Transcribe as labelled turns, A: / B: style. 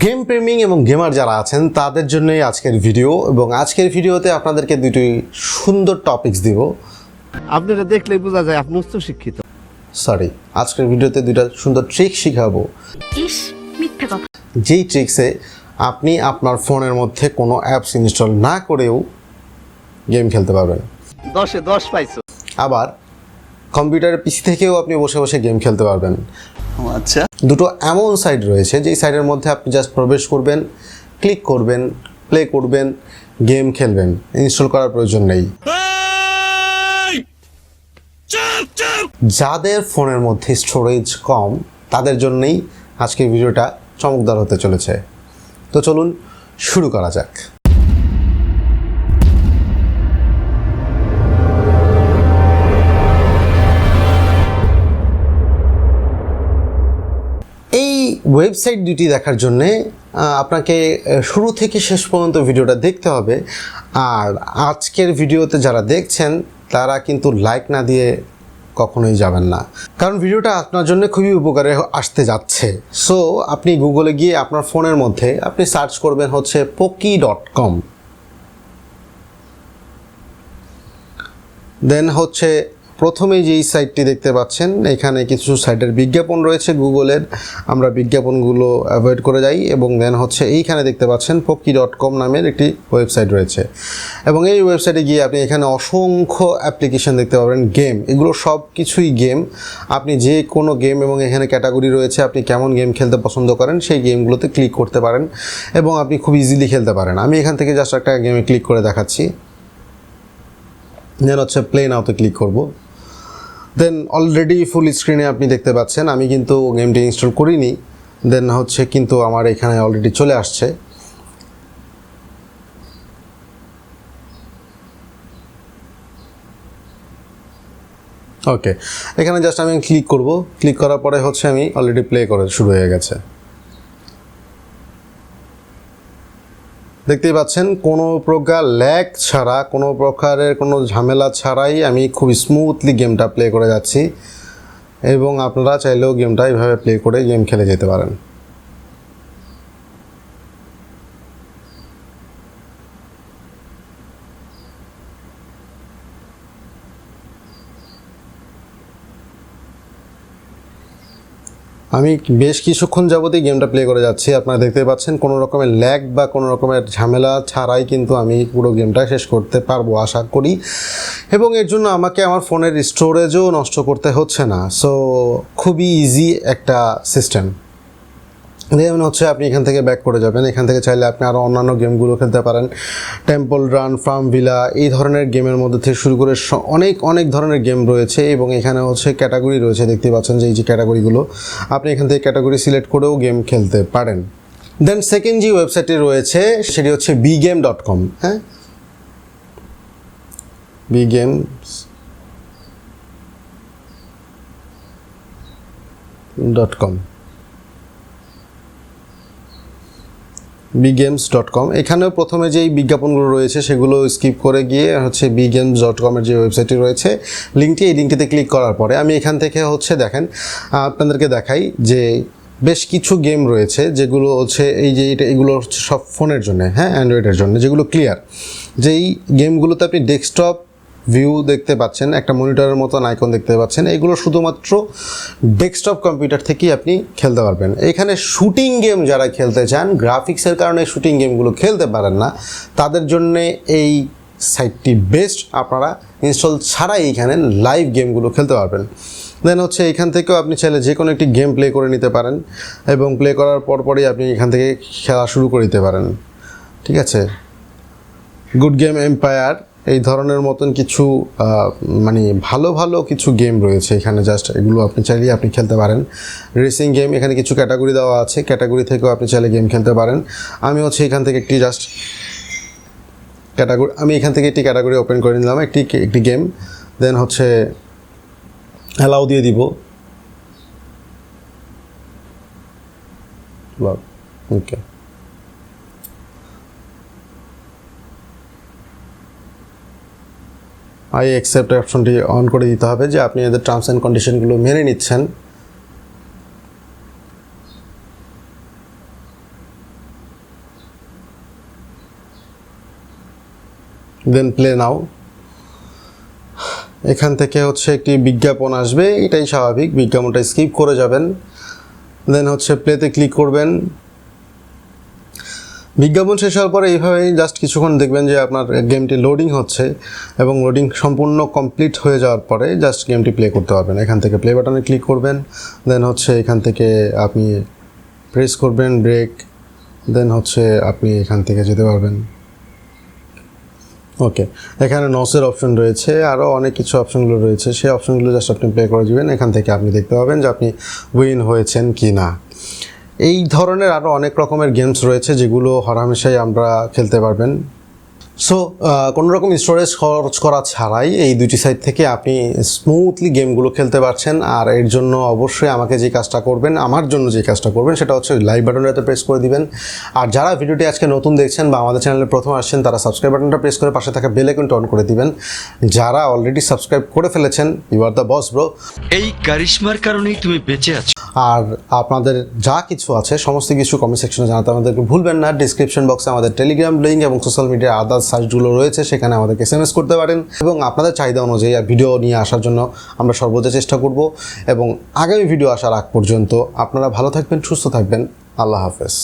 A: Game প্রেমিং এবং gamer যারা আছেন তাদের জন্যই আজকের ভিডিও, এবং আজকের ভিডিওতে আপনাদেরকে দুটি সুন্দর টপিকস দিব।
B: আপনারা দেখলেই বোঝা যায় আপনি উচ্চ শিক্ষিত।
A: সরি, আজকের ভিডিওতে দুইটা সুন্দর ট্রিক শিখাবো, যেই ট্রিক্সে আপনি আপনার ফোনের মধ্যে কোনো অ্যাপস ইনস্টল না করেও গেম খেলতে পারবেন।
B: 10-এ 10 পাইছো।
A: আবার কম্পিউটারের পিসি থেকেও আপনি বসে বসে গেম খেলতে পারবেন।
B: আচ্ছা,
A: দুটো এমন সাইট রয়েছে যেই সাইটের মধ্যে আপনি জাস্ট প্রবেশ করবেন, ক্লিক করবেন, প্লে করবেন, গেম খেলবেন, ইনস্টল করার প্রয়োজন নেই। যাদের ফোনের মধ্যে স্টোরেজ কম তাদের জন্যই আজকের ভিডিওটা চমকদার হতে চলেছে। তো চলুন শুরু করা যাক। এই ওয়েবসাইট দুটি দেখার জন্যে আপনাকে শুরু থেকে শেষ পর্যন্ত ভিডিওটা দেখতে হবে। আর আজকের ভিডিওতে যারা দেখছেন তারা কিন্তু লাইক না দিয়ে কখনোই যাবেন না, কারণ ভিডিওটা আপনার জন্য খুবই উপকারে আসতে যাচ্ছে। সো আপনি গুগলে গিয়ে আপনার ফোনের মধ্যে আপনি সার্চ করবেন হচ্ছে poki.com, দেন হচ্ছে প্রথমেই যেই সাইটটি দেখতে পাচ্ছেন এখানে কিছু সাইটের বিজ্ঞাপন রয়েছে গুগলের, আমরা বিজ্ঞাপনগুলো অ্যাভয়েড করে যাই। এবং দেন হচ্ছে এইখানে দেখতে পাচ্ছেন poki.com নামের একটি ওয়েবসাইট রয়েছে, এবং এই ওয়েবসাইটে গিয়ে আপনি এখানে অসংখ্য অ্যাপ্লিকেশন দেখতে পাবেন, গেম, এগুলো সব কিছুই গেম। আপনি যে কোনো গেম, এবং এখানে ক্যাটাগরি রয়েছে, আপনি কেমন গেম খেলতে পছন্দ করেন সেই গেমগুলোতে ক্লিক করতে পারেন এবং আপনি খুব ইজিলি খেলতে পারেন। আমি এখান থেকে জাস্ট একটা গেমে ক্লিক করে দেখাচ্ছি, দেন হচ্ছে প্লে নাওতে ক্লিক করব। দেন অলরেডি ফুল স্ক্রিনে আপনি দেখতে পাচ্ছেন, আমি কিন্তু গেমটি ইনস্টল করিনি। দেন হচ্ছে কিন্তু আমার এখানে অলরেডি চলে আসছে। ওকে, এখানে জাস্ট আমি ক্লিক করব, ক্লিক করার পরে হচ্ছে আমি অলরেডি প্লে করে শুরু হয়ে গেছে। দেখতেই পাচ্ছেন কোনো প্রকার ল্যাগ ছাড়া, কোনো প্রকারের কোনো ঝামেলা ছাড়াই আমি খুব স্মুথলি গেমটা প্লে করে যাচ্ছি, এবং আপনারা চাইলেও গেমটা এইভাবে প্লে করে গেম খেলে যেতে পারেন। আমি বেশ কিছুক্ষণ যাবতই গেমটা প্লে করে যাচ্ছি, আপনারা দেখতে পাচ্ছেন কোনো রকমের ল্যাগ বা কোনো রকমের ঝামেলা ছাড়াই কিন্তু আমি পুরো গেমটা শেষ করতে পারবো আশা করি, এবং এর জন্য আমাকে আমার ফোনের স্টোরেজও নষ্ট করতে হচ্ছে না। সো খুবই ইজি একটা সিস্টেম। যেমন হচ্ছে আপনি এখান থেকে ব্যাক করে যাবেন, এখান থেকে চাইলে আপনি আরও অন্যান্য গেমগুলো খেলতে পারেন, টেম্পল রান, ফার্ম ভিলা, এই ধরনের গেমের মধ্যে থেকে শুরু করে অনেক ধরনের গেম রয়েছে। এবং এখানে হচ্ছে ক্যাটাগরি রয়েছে, দেখতে পাচ্ছেন যে এই যে ক্যাটাগরিগুলো, আপনি এখান থেকে ক্যাটাগরি সিলেক্ট করেও গেম খেলতে পারেন। দেন সেকেন্ড যে ওয়েবসাইটটি রয়েছে সেটি হচ্ছে bgame.com। হ্যাঁ, bgames.com, bgames.com। এখানেও প্রথমে যেই বিজ্ঞাপনগুলো রয়েছে সেগুলো স্কিপ করে গিয়ে হচ্ছে bgames.com-এর যে ওয়েবসাইটটি রয়েছে লিঙ্কটি, এই লিঙ্কটিতে ক্লিক করার পরে আমি এখান থেকে হচ্ছে দেখেন আপনাদেরকে দেখাই যে বেশ কিছু গেম রয়েছে যেগুলো হচ্ছে এই যে এগুলো হচ্ছে সব ফোনের জন্য, হ্যাঁ, অ্যান্ড্রয়েডের জন্য, যেগুলো ক্লিয়ার। যেই গেমগুলোতে আপনি ডেস্কটপ ভিউ দেখতে পাচ্ছেন, একটা মনিটরের মতন আইকন দেখতে পাচ্ছেন, এগুলো শুধুমাত্র ডেস্কটপ কম্পিউটার থেকেই আপনি খেলতে পারবেন। এখানে শুটিং গেম যারা খেলতে চান, গ্রাফিক্সের কারণে শুটিং গেমগুলো খেলতে পারেন না, তাদের জন্যে এই সাইটটি বেস্ট। আপনারা ইনস্টল ছাড়াই এইখানে লাইভ গেমগুলো খেলতে পারবেন। দেন হচ্ছে এখান থেকেও আপনি চাইলে যে কোনো একটি গেম প্লে করে নিতে পারেন, এবং প্লে করার পরপরই আপনি এখান থেকে খেলা শুরু করে দিতে পারেন। ঠিক আছে, গুড গেম, এম্পায়ার, এই ধরনের মতন কিছু মানে ভালো কিছু গেম রয়েছে এখানে, জাস্ট এগুলো আপনি চাইলেই আপনি খেলতে পারেন। রেসিং গেম, এখানে কিছু ক্যাটাগরি দেওয়া আছে, ক্যাটাগরি থেকেও আপনি চাইলে গেম খেলতে পারেন। আমি হচ্ছে এখান থেকে একটি জাস্ট একটি ক্যাটাগরি ওপেন করে নিলাম, একটি গেম। দেন হচ্ছে অ্যালাউ দিয়ে দিব। ওকে, আই অ্যাকসেপ্ট অপশনটি অন করে দিতে হবে, যে আপনি এদের টার্মস অ্যান্ড কন্ডিশনগুলো মেনে নিচ্ছেন। দেন প্লে নাও। এখান থেকে হচ্ছে একটি বিজ্ঞাপন আসবে, এটাই স্বাভাবিক, বিজ্ঞাপনটা স্কিপ করে যাবেন। দেন হচ্ছে প্লেতে ক্লিক করবেন। বিজ্ঞাপন শেষ হওয়ার পরে এইভাবেই জাস্ট কিছুক্ষণ দেখবেন যে আপনার গেমটি লোডিং হচ্ছে, এবং লোডিং সম্পূর্ণ কমপ্লিট হয়ে যাওয়ার পরে জাস্ট গেমটি প্লে করতে পারবেন। এখান থেকে প্লে বাটনে ক্লিক করবেন, দেন হচ্ছে এখান থেকে আপনি প্রেস করবেন ব্রেক, দেন হচ্ছে আপনি এখান থেকে যেতে পারবেন। ওকে, এখানে নসের অপশন রয়েছে, আরও অনেক কিছু অপশনগুলো রয়েছে, সেই অপশনগুলো জাস্ট আপনি প্লে করে দিবেন। এখান থেকে আপনি দেখতে পাবেন যে আপনি উইন হয়েছেন কি না। এই ধরনের আরও অনেক রকমের গেমস রয়েছে যেগুলো হরহামেশাই আমরা খেলতে পারবেন। সো কোনো রকম স্টোরেজ খরচ করা ছাড়াই এই দুটি সাইট থেকে আপনি স্মুথলি গেমগুলো খেলতে পারছেন। আর এর জন্য অবশ্যই আমাকে যে কাজটা করবেন, আমার জন্য যে কাজটা করবেন সেটা হচ্ছে লাইক বাটনটাতে প্রেস করে দিবেন। আর যারা ভিডিওটি আজকে নতুন দেখছেন বা আমাদের চ্যানেলে প্রথম আসছেন, তারা সাবস্ক্রাইব বাটনটা প্রেস করে পাশে থাকা বেল আইকনটা অন করে দিবেন। যারা অলরেডি সাবস্ক্রাইব করে ফেলেছেন, you are the boss bro.
C: এই কারিশমার কারণেই তুমি বেঁচে আছো।
A: আর আপনাদের যা কিছু আছে সমস্ত কিছু কমেন্ট সেকশনে জানাতে আমাদেরকে ভুলবেন না। ডিসক্রিপশন বক্সে আমাদের টেলিগ্রাম লিঙ্ক এবং সোশ্যাল মিডিয়ার আদার্স সাইটগুলো রয়েছে, সেখানে আমাদেরকে SMS করতে পারেন, এবং আপনাদের চাহিদা অনুযায়ী ভিডিও নিয়ে আসার জন্য আমরা সর্বোচ্চ চেষ্টা করব। এবং আগামী ভিডিও আসার আগ পর্যন্ত আপনারা ভালো থাকবেন, সুস্থ থাকবেন। আল্লাহ হাফেজ।